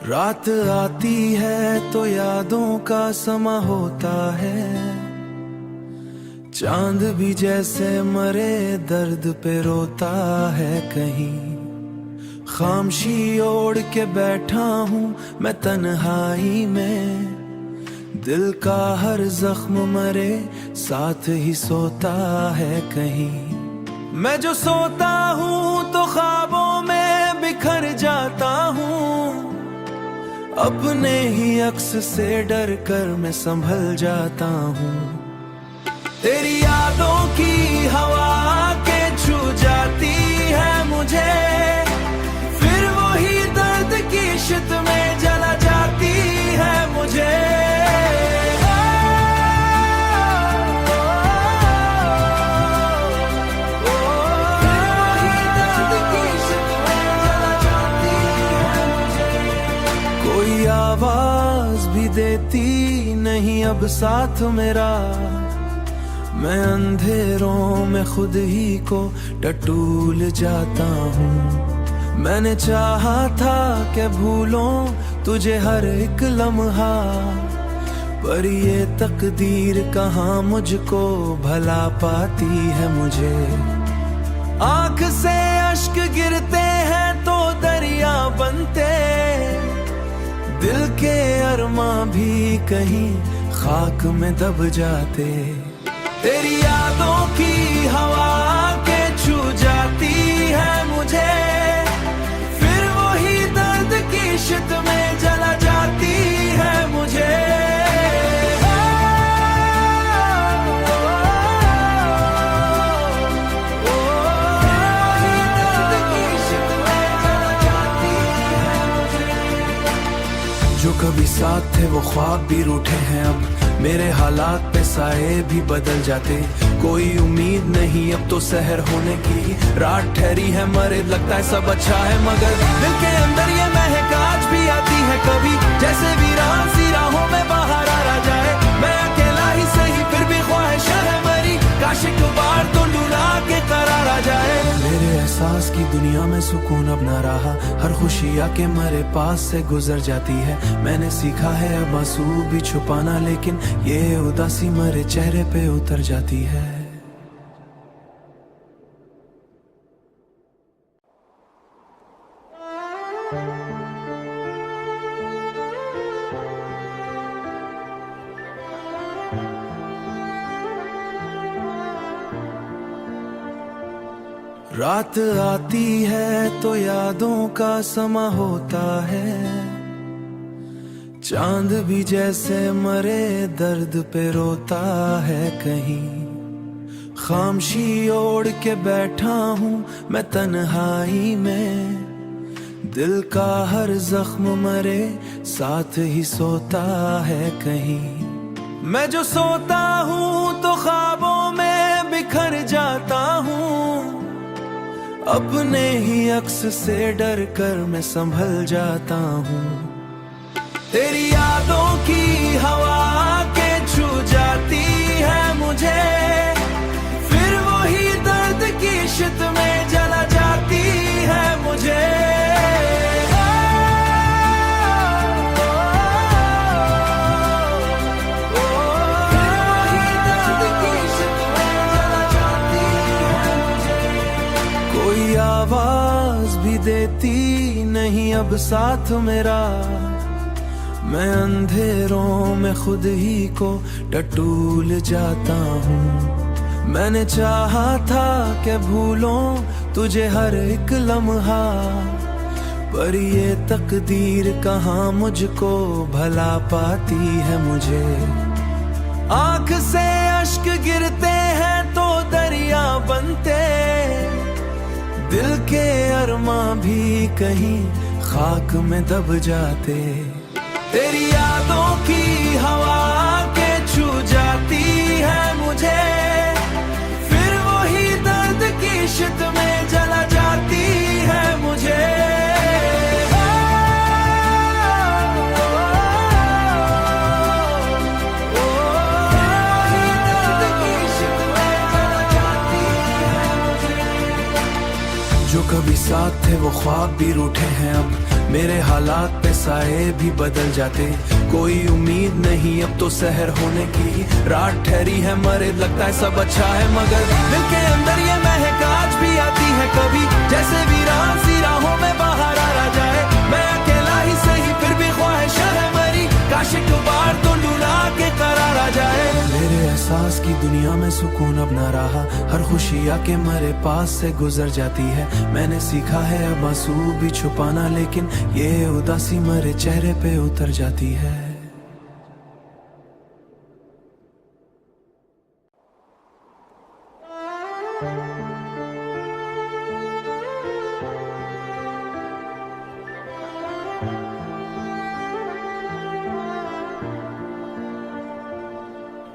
रात आती है तो यादों का समा होता है, चांद भी जैसे मरे दर्द पे रोता है। कहीं खामोशी ओढ़ के बैठा हूँ मैं तन्हाई में, दिल का हर जख्म मरे साथ ही सोता है। कहीं मैं जो सोता हूँ तो ख्वाबों में बिखर जाता हूँ, अपने ही अक्स से डर कर मैं संभल जाता हूँ। तेरी यादों की हवा के छू जाती है मुझे, फिर वही दर्द की शित में जला जाती है मुझे। कोई आवाज भी देती नहीं अब साथ मेरा, मैं अंधेरों में खुद ही को टटूल जाता हूँ। मैंने चाहा था कि भूलों तुझे हर एक लम्हा, पर ये तकदीर कहाँ मुझको भला पाती है मुझे। आंख से अश्क गिरते हैं तो दरिया बनते, दिल के अरमां भी कहीं खाक में दब जाते। तेरी यादों की हवा के छू जाती है मुझे, फिर वही दर्द की शित में जला जाती है मुझे। जो कभी साथ थे वो ख्वाब भी रूठे हैं अब, मेरे हालात पे साए भी बदल जाते। कोई उम्मीद नहीं अब तो सहर होने की, रात ठहरी है मरे लगता है सब अच्छा है, मगर दिल के अंदर ये महक आज भी आती है कभी, जैसे वीरान सी राहों में बाहर आ जाए। मैं अकेला ही सही फिर भी ख्वाहिश है मरी, काश एक बार तो लुला के करार आ जाए। मेरे एहसास की दुनिया में सुकून अब ना रहा, हर खुशी आके मेरे पास से गुजर जाती है। मैंने सीखा है अब आंसू भी छुपाना, लेकिन ये उदासी मेरे चेहरे पे उतर जाती है। रात आती है तो यादों का समा होता है, चांद भी जैसे मरे दर्द पे रोता है। कहीं खामोशी ओढ़ के बैठा हूँ मैं तन्हाई में, दिल का हर जख्म मरे साथ ही सोता है। कहीं मैं जो सोता हूँ तो ख्वाबों में बिखर जाता हूँ, अपने ही अक्स से डर कर मैं संभल जाता हूँ। तेरी यादों की हवा के छू जाती है मुझे, फिर वही दर्द की शित में जला जाती है मुझे। कोई आवाज भी देती नहीं अब साथ मेरा, मैं अंधेरों में खुद ही को टटूल जाता हूँ। मैंने चाहा था कि भूलों तुझे हर एक लम्हा, पर ये तकदीर कहाँ मुझको भला पाती है मुझे। आंख से अश्क गिरते हैं तो दरिया बनते, दिल के अरमां भी कहीं खाक में दब जाते। तेरी यादों की हवा के छू जाती है मुझे, फिर वही दर्द की शित में जला जाती है मुझे। साथ थे वो ख्वाब भी रूठे हैं अब, मेरे हालात पे साए भी बदल जाते। कोई उम्मीद नहीं अब तो सहर होने की, रात ठहरी है मरे लगता है सब अच्छा है, मगर दिल के अंदर ये महक आज भी आती है कभी, जैसे वीरान सी राहों में बाहर आ जाए। मैं अकेला ही सही फिर भी ख्वाहिश है मेरी, काश एक बार तो लुला के करार आ जाए। मेरे एहसास की दुनिया में सुकून अब ना रहा, हर खुशी आके मेरे पास से गुजर जाती है। मैंने सीखा है अब आंसू भी छुपाना, लेकिन ये उदासी मेरे चेहरे पे उतर जाती है।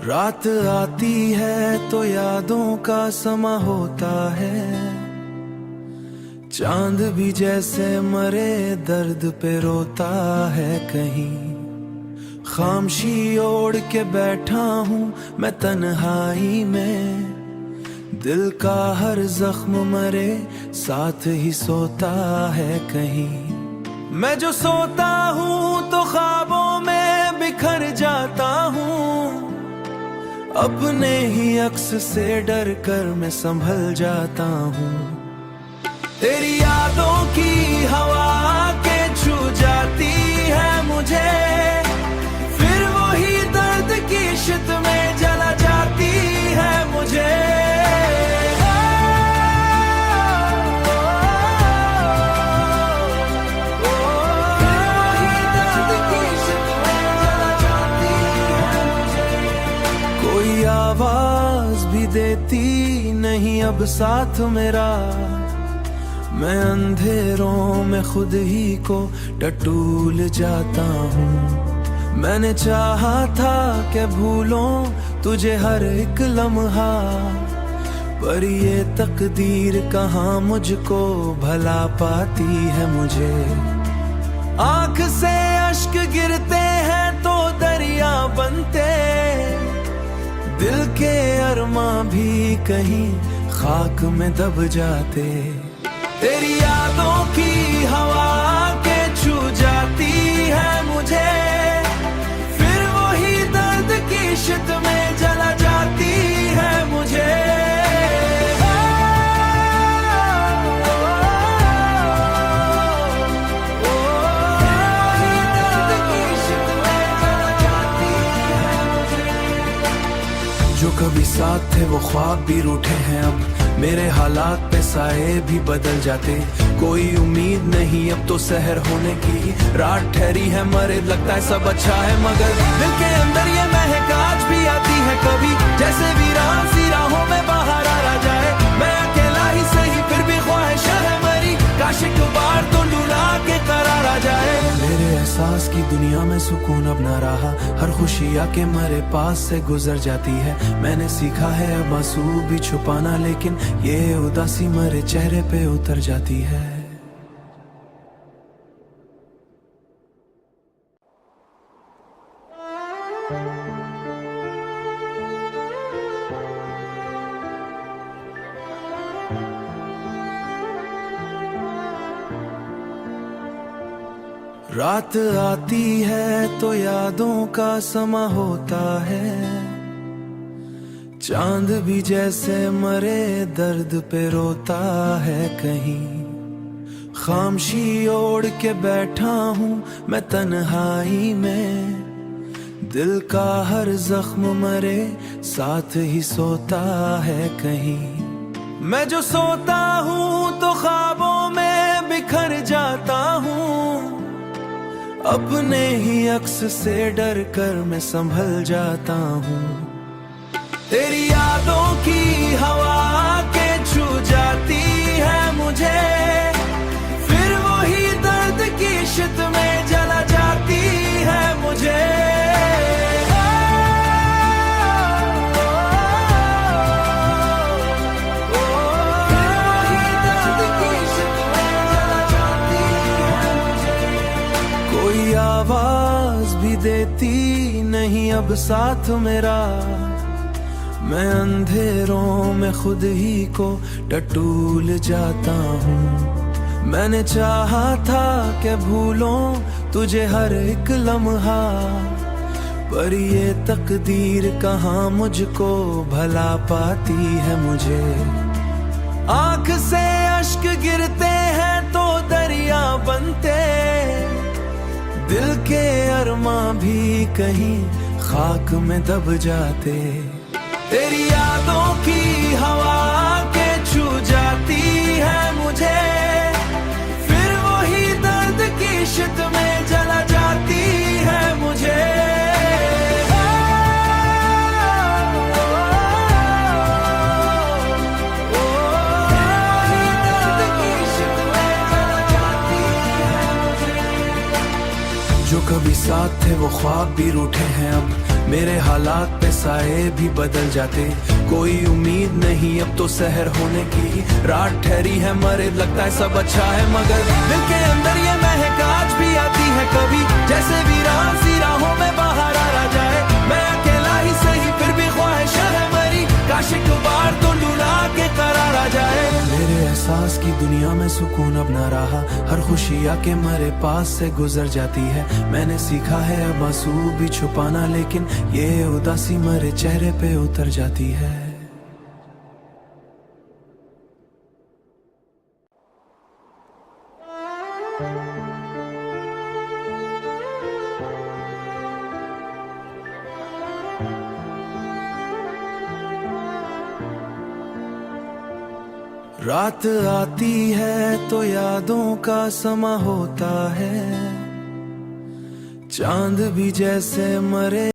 रात आती है तो यादों का समा होता है, चांद भी जैसे मरे दर्द पे रोता है कहीं। खामोशी ओढ़ के बैठा हूँ मैं तन्हाई में, दिल का हर जख्म मरे साथ ही सोता है कहीं। मैं जो सोता हूँ तो ख्वाबों में बिखर जाता हूँ, अपने ही अक्स से डर कर मैं संभल जाता हूँ। तेरी यादों की हवा के छू जाती है मुझे, फिर वही दर्द की शिद्दत में जला जाती है मुझे। आवाज भी देती नहीं अब साथ मेरा, मैं अंधेरों में खुद ही को टटूल जाता हूँ। मैंने चाहा था कि भूलों तुझे हर एक लम्हा, पर ये तकदीर कहाँ मुझको भला पाती है मुझे। आंख से अश्क गिरते हैं तो दरिया बनते, दिल के अरमां भी कहीं खाक में दब जाते। तेरी यादों की हवा के छू जाती है मुझे, फिर वही दर्द की शिद्दत में जला जाती है मुझे। जो कभी साथ थे वो ख्वाब भी रूठे हैं अब, मेरे हालात पे साए भी बदल जाते। कोई उम्मीद नहीं अब तो सहर होने की, रात ठहरी है मरे लगता है सब अच्छा है, मगर दिल के अंदर ये महक आज भी आती है कभी, जैसे वीरान सी राहों में बाहर आ जाए। मैं अकेला ही सही फिर भी ख्वाहिश है मेरी, काश एक बार तो लुला के करार आ जाए। मेरे एहसास की दुनिया में सुकून अब ना रहा, हर खुशी आके मेरे पास से गुजर जाती है। मैंने सीखा है अब आंसू भी छुपाना, लेकिन ये उदासी मेरे चेहरे पे उतर जाती है। रात आती है तो यादों का समा होता है, चांद भी जैसे मरे दर्द पे रोता है कहीं। खामोशी ओढ़ के बैठा हूँ मैं तन्हाई में, दिल का हर जख्म मरे साथ ही सोता है कहीं। मैं जो सोता हूँ तो ख्वाबों में बिखर जाता हूँ, अपने ही अक्स से डर कर मैं संभल जाता हूँ। तेरी यादों की हवा के छू जाती है मुझे, फिर वही दर्द की शिद्दत में जला जाती है मुझे। कोई आवाज भी देती नहीं अब साथ मेरा, मैं अंधेरों में खुद ही को टटूल जाता हूँ। मैंने चाहा था कि भूलों तुझे हर एक लम्हा, पर ये तकदीर कहाँ मुझको भला पाती है मुझे। आंख से अश्क गिरते हैं तो दरिया बनते, दिल के अरमां भी कहीं खाक में दब जाते। तेरी यादों की हवा के छू जाती है मुझे, फिर वही दर्द की शिद्दत में जला जाती है मुझे। जो कभी साथ थे वो ख्वाब भी रूठे हैं अब, मेरे हालात पे साए भी बदल जाते। कोई उम्मीद नहीं अब तो सहर होने की, रात ठहरी है मरे लगता है सब अच्छा है, मगर दिल के अंदर ये महक आज भी आती है कभी, जैसे वीरान सी राहों में बाहर आ जाए। मैं अकेला ही सही फिर भी ख्वाहिश है मरी, काश एक बार तो लुला के करार आ जाए। मेरे एहसास की दुनिया में सुकून अब ना रहा, हर खुशी आके मेरे पास से गुजर जाती है। मैंने सीखा है अब आंसू भी छुपाना, लेकिन ये उदासी मेरे चेहरे पे उतर जाती है। रात आती है तो यादों का समा होता है, चांद भी जैसे मरे